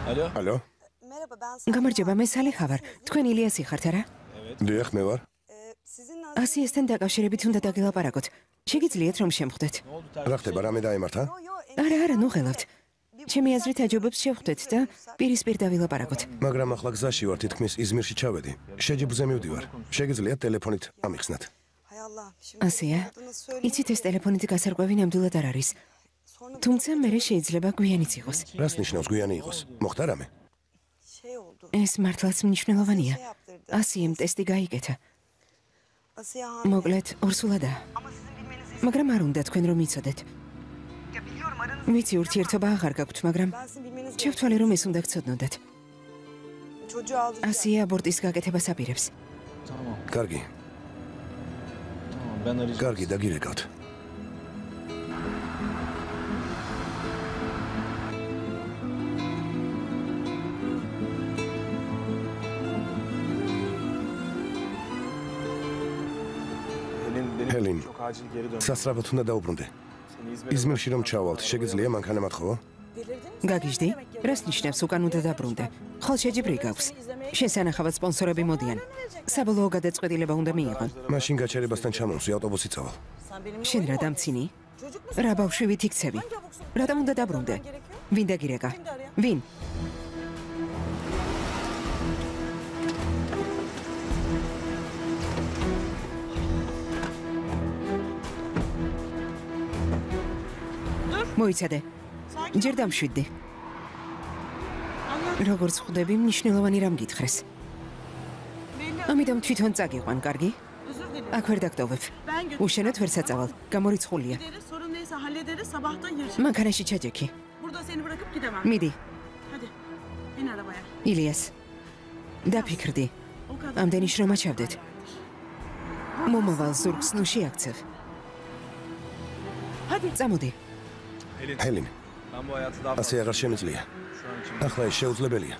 Alo. გამარჯობა, მე სალიხა ვარ. თქვენ ილიასი ხართ არა? დიახ, მე ვარ. ასიესთან დაკავშირებით უნდა დაგელაპარაკოთ. შეგიძლიათ რომ შემხვდეთ? რა ხდება, რამე დაემართა? არა, ნუ ღელავთ. ჩემი აზრით აჯობებს შევხვდეთ და პირისპირ დავილაპარაკოთ. მაგრამ ახლა გზაში ვარ, თითქმის იზმირში ჩავედი. შეჯიბზე მივდივარ. შეგიძლიათ ტელეფონით ამიხსნათ. ასია, იცით ეს ტელეფონით გასარკვევი ნამდვილად არ არის. თუმცა მე შეიძლება გვიანიც იყოს. რას ნიშნავს გვიანი იყოს? მოხდა რამე? ეს მართლაც მნიშვნელოვანია. ასიემ ტესტი გაიკეთა. მოკლედ, ორსულადაა. მაგრამ არ უნდა თქვენ რომ იცოდეთ. ვიცი ურთიერთობა აღარ გაქვთ, მაგრამ შევთვალე რომ ეს უნდა გცოდნოდეთ. ასია აბორტის გაკეთებას აპირებს. კარგი. კარგი, დაგირეკავთ. ჰელინ, სასწრაფოდ უნდა დაუბრუნდე. იზმირში რომ ჩავალთ, შეგიძლია მანქანა მათხოვო? გაგიჟდი? რას ნიშნავს უკან უნდა დაბრუნდე? ხოლშეჯიბრი გაქვს. შესანახავად სპონსორები მოდიან. საბოლოო გადაწყვეტილება უნდა მიიღონ. მაშინ გაჩერებასთან ჩამოვსვი, ავტობუსით წავალ. შენ რა დამცინი? რა ბავშვივით იქცევი? რატომ უნდა დაბრუნდე? ვინ დაგირეკა? ვინ? მოიცადე. ჯერ დამშვიდდი. როგორც ხვდები, მნიშვნელოვანი რამ გითხრეს. ამიტომ თვითონ წაგიყვან, კარგი? აქ ვერ დაგტოვებ. უშენოდ ვერ საწავალ, გამორიცხულია. მანქანაში ჩაჯექი. მიდი. ილიას. დაფიქრდი. ამდენი შრომა ჩავდეთ. მომავალ ზურგს ნუ შეაქცევ. წამოდი. ჰელინ, ასე აღარ შემიძლია. ახლა ეს შეუძლებელია.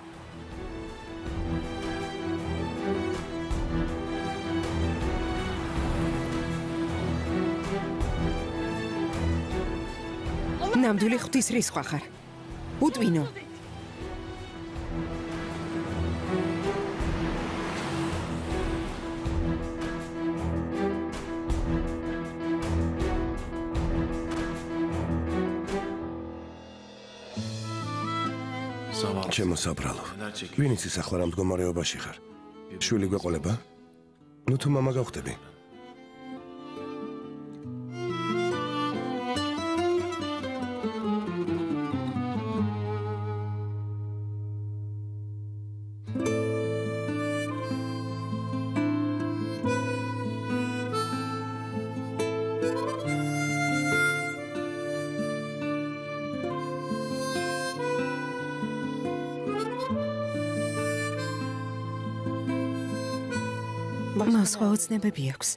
ნამდვილი ღვთის რისხვა ხარ. უტვინო. ჩემო საბრალო, ვინ იცის ახლა რა მდგომარეობაში ხარ? შვილი გვეყოლება? ნუ თუ მამა გავხდები. მას სხვა ოცნებები აქვს.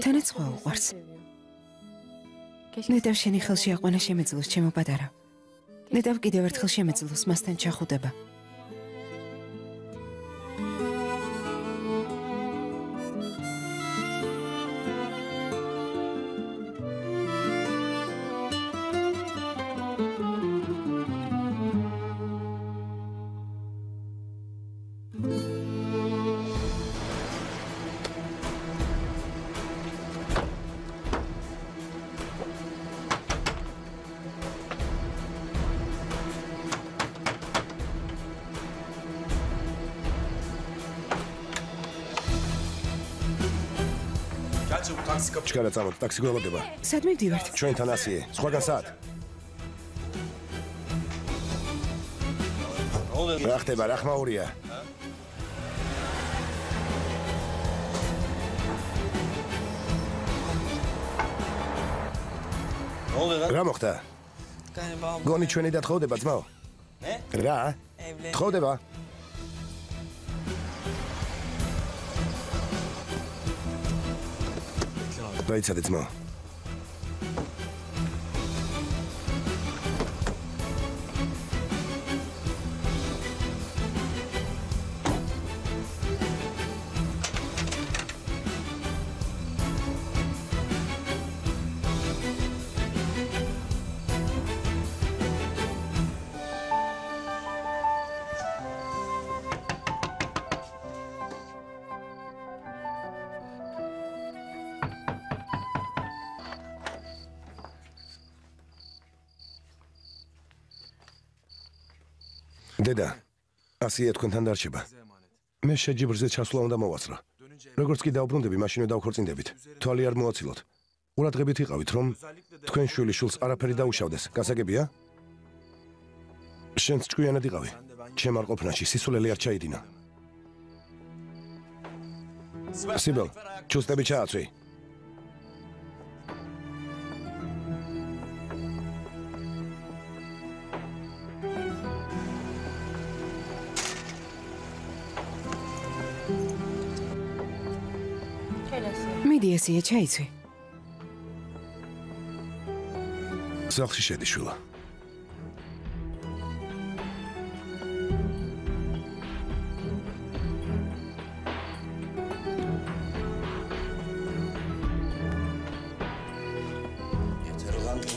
თანაც სხვა უყვარს. ნეტავ შენი ხელში აყვანა შემეძლოს, ჩემო პატარა. ნეტავ კიდევ ერთხელ შემეძლოს, მასთან ჩახუტება. ჩქარა წამოთ, ტაქსი გველოდება. სად მივდივართ? ჩვენთან ასიე, სხვაგან სად? რა ხდება, რა ხმაურია? რა მოხდა? გონი ჩვენი და თხოვდება, ძმაო? რა? თხოვდება? დაიცადე ძმა. დედა, ასია თქვენთან დარჩება. მე შეჯიბრზე ჩასვლა უნდა მოვასწრო. როგორც კი დავბრუნდები, მაშინვე დავქორწინდებით. თვალი არ მოაცილოთ. ყურადღებით იყავით, რომ თქვენ შვილის არაფერი დაუშავდეს. გასაგებია? შენც ჭკვიანად იყავი. ჩემ არ ყოფნაში სისულელი არ ჩაიდინა. სიბელ, ჩუსტები ჩააცვი. მიდი ესია ჩაიცვი. სახლში შედი შვილო.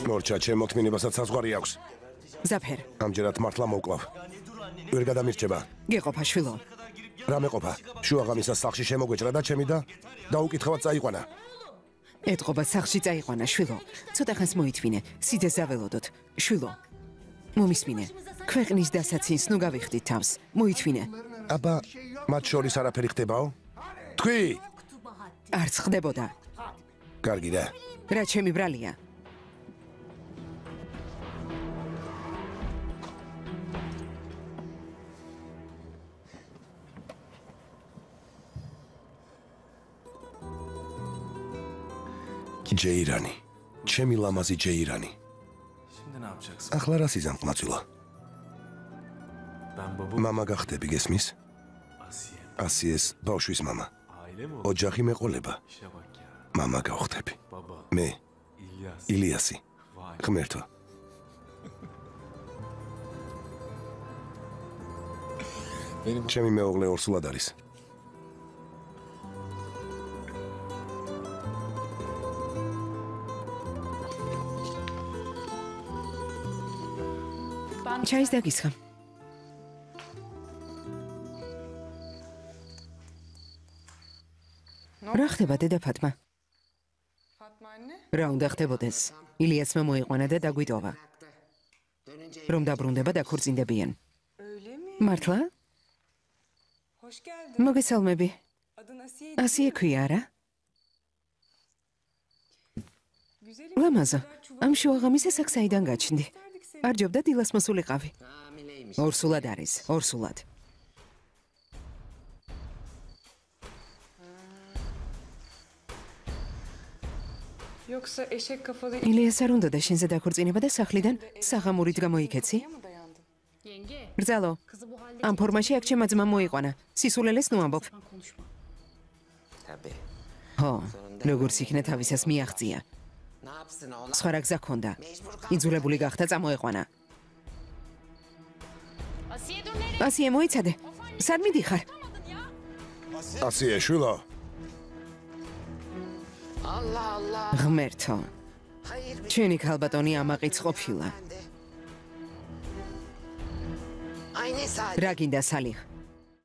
მორჩა, ჩემ მოთმინებასაც საზღვარი აქვს. ზაფერ, ამჯერად მართლა მოვკლავ. ვერ გადამირჩება. გეყოფა შვილო. რა მეყოფა? შუაღამისას სახლში შემოგვეჭრა და ჩემი და დაუკითხავად წაიყვანა. ეთყობა სახლში წაიყვანა შვილო. ცოტა ხანს მოითმინე, სიძე ზაველოდოთ. შვილო. მომისმინე. ქვეყნის დასაცინს ნუ გავიხდით თავს. მოითმინე. აბა, მათ შორის არაფერი ხდებაო? თქვი! არც ხდებოდა. კარგი და. რა ჩემი ბრალია? ჯეირანი, ჩემი ლამაზი ჯეირანი. ახლა რა სიზამთ მაწვილა? მამა გახდები, გესმის? ასიეს ბავშვის მამა. ოჯახი მეყოლება. მამა გავხდები. მე ილიასი. ღმერთო. ჩემი მეუღლე ორსულად არის. ჩაის დაგისხა. რა ხდება დედა ფატმა? რა უნდა ხდებოდეს? ილიასმა მოიყვანა და დაგვიტოვა. რომ დაბრუნდება დაქორწინდებიან. მართლა? მოგესალმები. ასია ქვია რა? ლამაზო, ამ შუაღამისას აქ საიდან გაჩნდი? არ ჯობდა დილას მოსულიყავი. ორსულად არის, ორსულად. ილიას არ უნდა და შენზე დაქორწინება და სახლიდან საღამურით გამოიქეცი? ბრძალო, ამ ფორმაში აქ ჩემმა ძმამ მოიყვანა. სისულელეს ნუ ამბობ. ხო, როგორც იქნა თავისას მიაღწია. სხვა რა გზა ჰქონდა. იძულებული გახდა წამოეყვანა. ასია მოიცადე. სად მიდიხარ? ასია შვილო. ღმერთო. ჩვენი ქალბატონი ამაყიც ყოფილა. რა გინდა სალიხ?